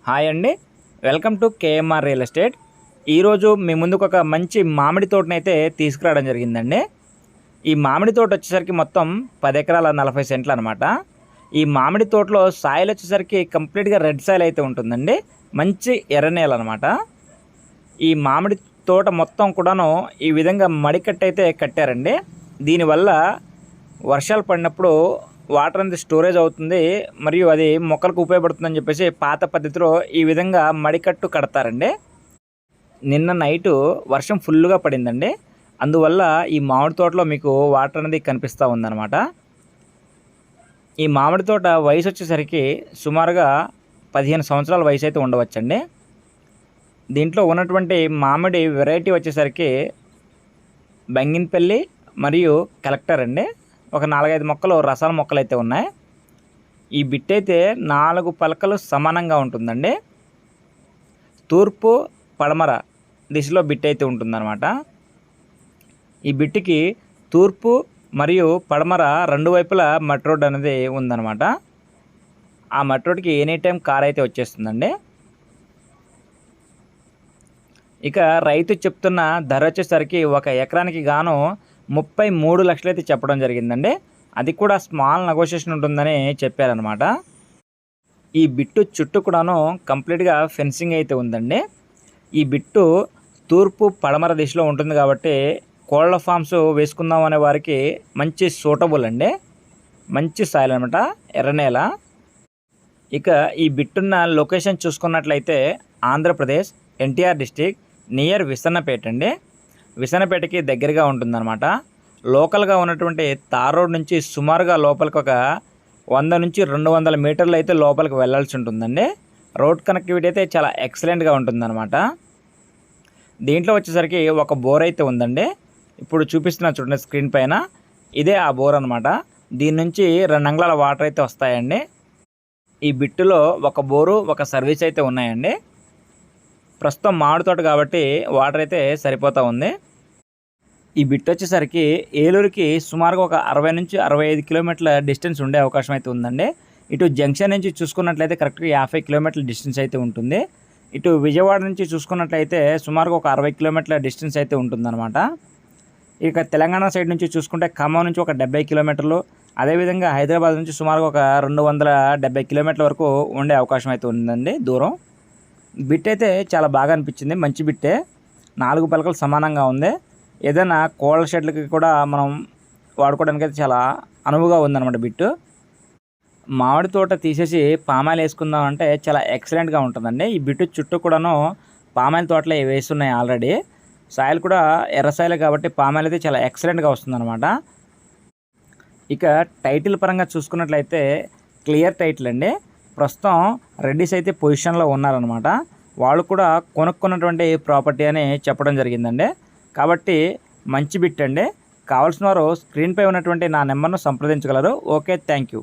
Hi అండి, welcome to KMR real estate. ఈరోజు మీ ముందుకు ఒక మంచి మామిడి తోటనైతే తీసుకురావడం జరిగిందండి. ఈ మామిడి తోట వచ్చేసరికి మొత్తం 10 ఎకరాల 40 సెంట్లు అనమాట. ఈ మామిడి తోటలో సాయిల్ వచ్చేసరికి కంప్లీట్గా రెడ్ సాయిల్ అయితే ఉంటుందండి. మంచి ఎర్రనేల అనమాట. ఈ మామిడి తోట మొత్తం కూడాను ఈ విధంగా మడికట్టు అయితే కట్టారండి. దీనివల్ల వర్షాలు పడినప్పుడు వాటర్ అనేది స్టోరేజ్ అవుతుంది, మరియు అది మొక్కలకు ఉపయోగపడుతుందని చెప్పేసి పాత పద్ధతిలో ఈ విధంగా మడికట్టు కడతారండి. నిన్న నైటు వర్షం ఫుల్గా పడిందండి. అందువల్ల ఈ మామిడి తోటలో మీకు వాటర్ అనేది కనిపిస్తూ ఉందన్నమాట. ఈ మామిడి తోట వయసు వచ్చేసరికి సుమారుగా 15 సంవత్సరాల వయసు అయితే ఉండవచ్చండి. దీంట్లో ఉన్నటువంటి మామిడి వెరైటీ వచ్చేసరికి బంగినపల్లి మరియు కలెక్టర్ అండి. ఒక 4-5 మొక్కలు రసాల మొక్కలు అయితే ఉన్నాయి. ఈ బిట్ అయితే 4 పలకలు సమానంగా ఉంటుందండి. తూర్పు పడమర దిశలో బిట్ అయితే ఉంటుందన్నమాట. ఈ బిట్టికి తూర్పు మరియు పడమర 2 వైపులా మట్ రోడ్ అనేది ఉందన్నమాట. ఆ మట్ రోడ్కి ఎనీ టైం కార్ అయితే వచ్చేస్తుందండి. ఇక రైతు చెప్తున్న ధర వచ్చేసరికి ఒక ఎకరానికి గాను 33 లక్షలు అయితే చెప్పడం జరిగిందండి. అది కూడా స్మాల్ నెగోషియేషన్ ఉంటుందని చెప్పారనమాట. ఈ బిట్టు చుట్టూ కూడాను కంప్లీట్గా ఫెన్సింగ్ అయితే ఉందండి. ఈ బిట్టు తూర్పు పడమర దిశలో ఉంటుంది కాబట్టి కోళ్ల ఫామ్స్ వేసుకుందాం అనే వారికి మంచి సూటబుల్ అండి. మంచి సాయిల్ అనమాట, ఎర్రనేల. ఇక ఈ బిట్టున్న లొకేషన్ చూసుకున్నట్లయితే ఆంధ్రప్రదేశ్ ఎన్టీఆర్ డిస్టిక్ నియర్ విసన్నపేట అండి. విసన్నపేటకి దగ్గరగా ఉంటుందన్నమాట. లోకల్గా ఉన్నటువంటి తార్ రోడ్ నుంచి సుమారుగా లోపలికి ఒక 100 నుంచి 200 మీటర్లు అయితే లోపలికి వెళ్ళాల్సి ఉంటుందండి. రోడ్ కనెక్టివిటీ అయితే చాలా ఎక్సలెంట్గా ఉంటుందన్నమాట. దీంట్లో వచ్చేసరికి ఒక బోర్ అయితే ఉందండి. ఇప్పుడు చూపిస్తున్నా చూడండి స్క్రీన్ పైన, ఇదే ఆ బోర్ అనమాట. దీని నుంచి 2 అంగుళాల వాటర్ అయితే వస్తాయండి. ఈ బిట్టులో ఒక బోరు ఒక సర్వీస్ అయితే ఉన్నాయండి. ప్రస్తుతం మామిడి తోట కాబట్టి వాటర్ అయితే సరిపోతూ ఉంది. ఈ బిట్ వచ్చేసరికి ఏలూరుకి సుమారుగా ఒక 60 నుంచి 65 కిలోమీటర్ల డిస్టెన్స్ ఉండే అవకాశం అయితే ఉందండి. ఇటు జంక్షన్ నుంచి చూసుకున్నట్లయితే కరెక్ట్గా 50 కిలోమీటర్ల డిస్టెన్స్ అయితే ఉంటుంది. ఇటు విజయవాడ నుంచి చూసుకున్నట్లయితే సుమారుగా ఒక 60 కిలోమీటర్ల డిస్టెన్స్ అయితే ఉంటుందన్నమాట. ఇక తెలంగాణ సైడ్ నుంచి చూసుకుంటే ఖమ్మం నుంచి ఒక 70 కిలోమీటర్లు, అదేవిధంగా హైదరాబాద్ నుంచి సుమారుగా ఒక 270 కిలోమీటర్ల వరకు ఉండే అవకాశం అయితే ఉందండి దూరం. బిట్ అయితే చాలా బాగా అనిపించింది, మంచి బిట్టే. 4 పలకలు సమానంగా ఉంది. ఏదైనా కోళ్ళ షెడ్లకి కూడా మనం వాడుకోవడానికి అయితే చాలా అనువుగా ఉందన్నమాట బిట్టు. మామిడి తోట తీసేసి పామాయిల్ వేసుకుందాం అంటే చాలా ఎక్సలెంట్గా ఉంటుందండి. ఈ బిట్టు చుట్టూ కూడాను పామాయిల్ తోటలే వేస్తున్నాయి ఆల్రెడీ. సాయిల్ కూడా ఎర్ర సాయిల్ కాబట్టి పామాయిల్ అయితే చాలా ఎక్సలెంట్గా వస్తుందన్నమాట. ఇక టైటిల్ పరంగా చూసుకున్నట్లయితే క్లియర్ టైటిల్ అండి. ప్రస్తుతం రెడ్డిస్ అయితే పొజిషన్లో ఉన్నారనమాట. వాళ్ళు కూడా కొనుక్కున్నటువంటి ప్రాపర్టీ అని చెప్పడం జరిగిందండి. కాబట్టి మంచి బిట్ అండి. కావాల్సిన వారు స్క్రీన్పై ఉన్నటువంటి నా నెంబర్ను సంప్రదించగలరు. Okay, thank you.